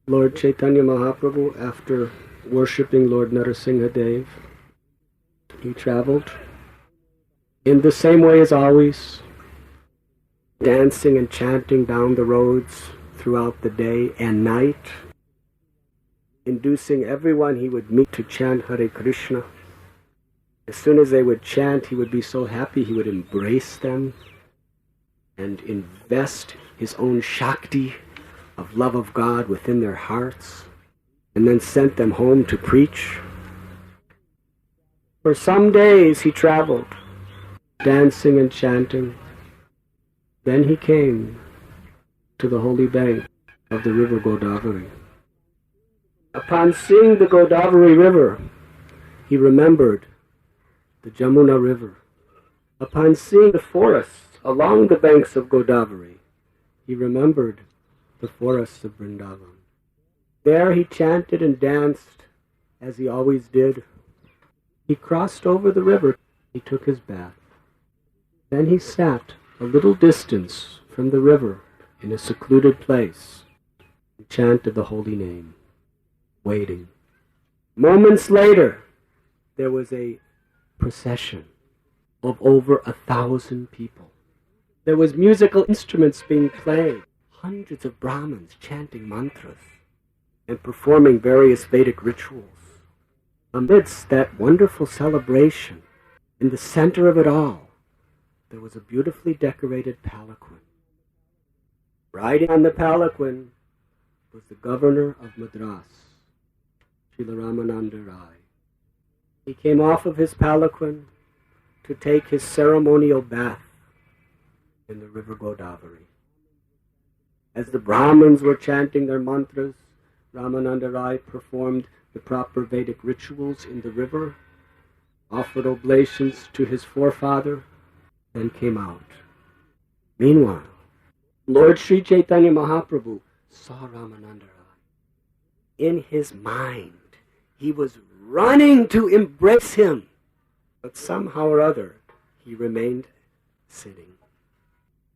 Lord Chaitanya Mahaprabhu, after worshipping Lord Narasimha Dev, he traveled in the same way as always, dancing and chanting down the roads throughout the day and night, inducing everyone he would meet to chant Hare Krishna. As soon as they would chant, he would be so happy he would embrace them and invest his own Shakti of love of God within their hearts, and then sent them home to preach. For some days he traveled, dancing and chanting. Then he came to the holy bank of the river Godavari. Upon seeing the Godavari river, he remembered the Jamuna river. Upon seeing the forests along the banks of Godavari, he remembered the forests of Vrindavan. There he chanted and danced as he always did. He crossed over the river. He took his bath. Then he sat a little distance from the river in a secluded place and chanted the holy name, waiting. Moments later, there was a procession of over 1,000 people. There was musical instruments being played, hundreds of Brahmins chanting mantras and performing various Vedic rituals. Amidst that wonderful celebration, in the center of it all, there was a beautifully decorated palanquin. Riding on the palanquin was the governor of Madras, Srila Ramananda Rai. He came off of his palanquin to take his ceremonial bath in the river Godavari. As the Brahmins were chanting their mantras, Ramananda Rai performed the proper Vedic rituals in the river, offered oblations to his forefather, and came out. Meanwhile, Lord Sri Chaitanya Mahaprabhu saw Ramananda Rai. In his mind, he was running to embrace him, but somehow or other, he remained sitting.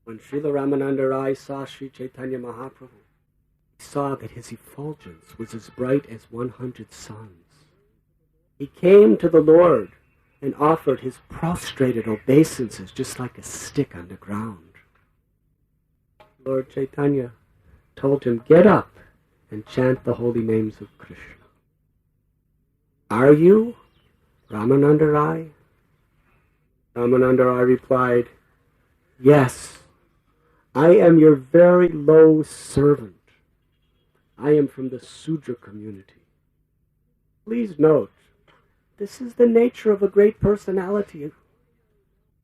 When Srila Ramananda Rai saw Sri Chaitanya Mahaprabhu, he saw that his effulgence was as bright as 100 suns. He came to the Lord and offered his prostrated obeisances just like a stick on the ground. Lord Chaitanya told him, "Get up and chant the holy names of Krishna." "Are you Ramananda Rai?" Ramananda Rai replied, "Yes. I am your very low servant. I am from the Sudra community. Please note, this is the nature of a great personality.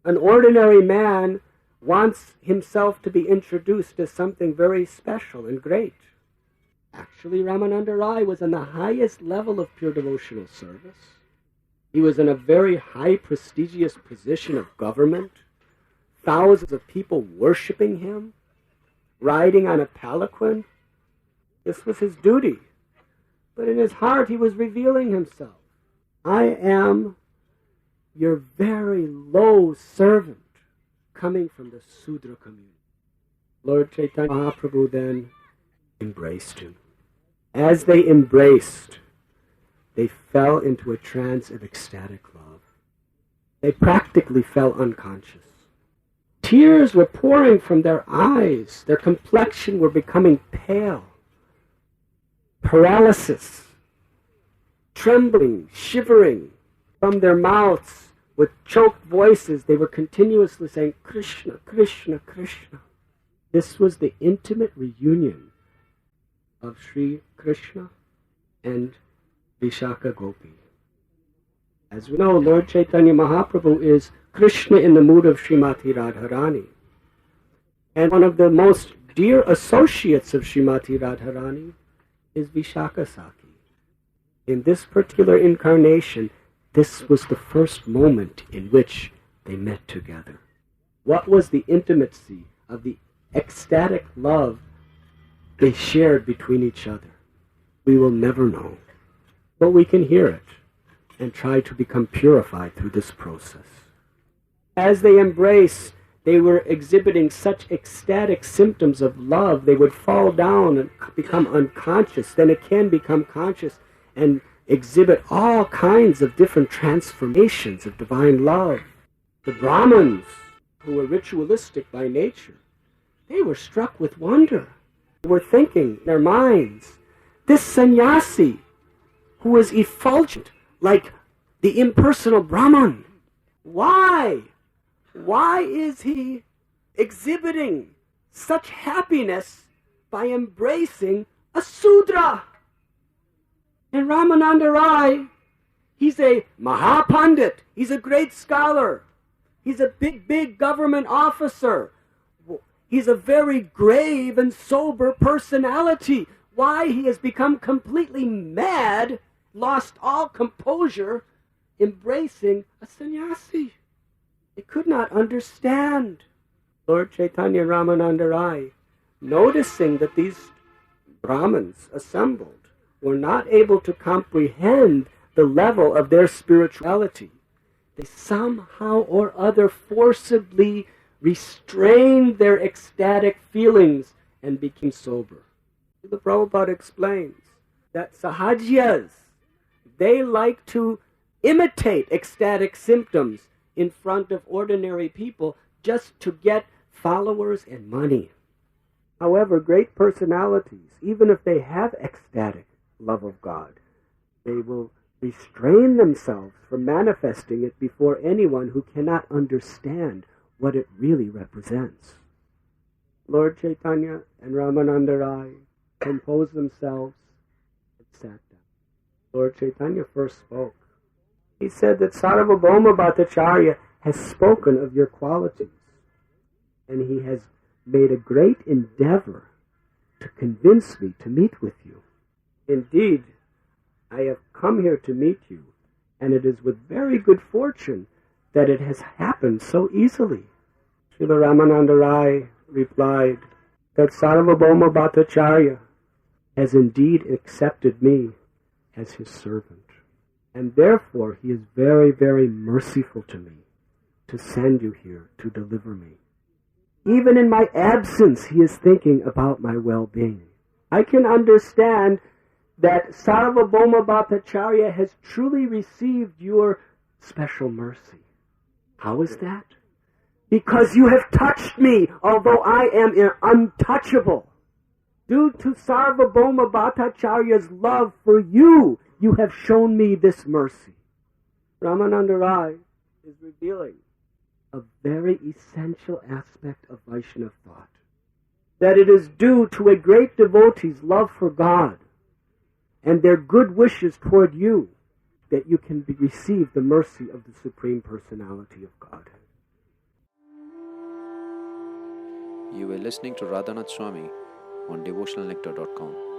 An ordinary man wants himself to be introduced as something very special and great. Actually, Ramananda Rai was on the highest level of pure devotional service. He was in a very high prestigious position of government. Thousands of people worshiping him, riding on a palanquin. This was his duty. But in his heart he was revealing himself. I am your very low servant coming from the Sudra community. Lord Chaitanya Mahaprabhu then embraced him. As they embraced, they fell into a trance of ecstatic love. They practically fell unconscious. Tears were pouring from their eyes. Their complexion were becoming pale. Paralysis, trembling, shivering from their mouths with choked voices, they were continuously saying, "Krishna, Krishna, Krishna." This was the intimate reunion of Sri Krishna and Vishaka Gopi. As we know, Lord Chaitanya Mahaprabhu is Krishna in the mood of Srimati Radharani. And one of the most dear associates of Srimati Radharani is Vishaka Saki. In this particular incarnation, this was the first moment in which they met together. What was the intimacy of the ecstatic love they shared between each other? We will never know, but we can hear it and try to become purified through this process. As they embraced, They were exhibiting such ecstatic symptoms of love, they would fall down and become unconscious, then again become conscious and exhibit all kinds of different transformations of divine love. The Brahmins, who were ritualistic by nature, they were struck with wonder. They were thinking in their minds, this sannyasi who was effulgent like the impersonal Brahman, why is he exhibiting such happiness by embracing a Sudra? And Ramananda Rai, he's a Mahapandit, he's a great scholar, he's a big government officer, he's a very grave and sober personality. Why he has become completely mad, lost all composure, embracing a sannyasi? They could not understand. Lord Caitanya and Ramananda Rai, noticing that these Brahmins assembled were not able to comprehend the level of their spirituality, they somehow or other forcibly restrained their ecstatic feelings and became sober. Srila Prabhupada explains that sahajiyas, they like to imitate ecstatic symptoms in front of ordinary people just to get followers and money. However, great personalities, even if they have ecstatic love of God, they will restrain themselves from manifesting it before anyone who cannot understand what it really represents. Lord Caitanya and Ramananda Rai composed themselves and sat down. Lord Caitanya first spoke. He said that Sarvabhauma Bhattacharya has spoken of your qualities, and he has made a great endeavor to convince me to meet with you. Indeed, I have come here to meet you, and it is with very good fortune that it has happened so easily. Srila Ramananda Rai replied that Sarvabhauma Bhattacharya has indeed accepted me as his servant, and therefore he is very, very merciful to me to send you here to deliver me. Even in my absence, he is thinking about my well-being. I can understand that Sarvabhauma Bhattacharya has truly received your special mercy. How is that? Because you have touched me, although I am untouchable. Due to Sarvabhauma Bhattacharya's love for you, you have shown me this mercy. Ramananda Rai is revealing a very essential aspect of Vaishnava thought, that it is due to a great devotee's love for God and their good wishes toward you that you can receive the mercy of the Supreme Personality of God. You were listening to Radhanath Swami on devotionalnectar.com.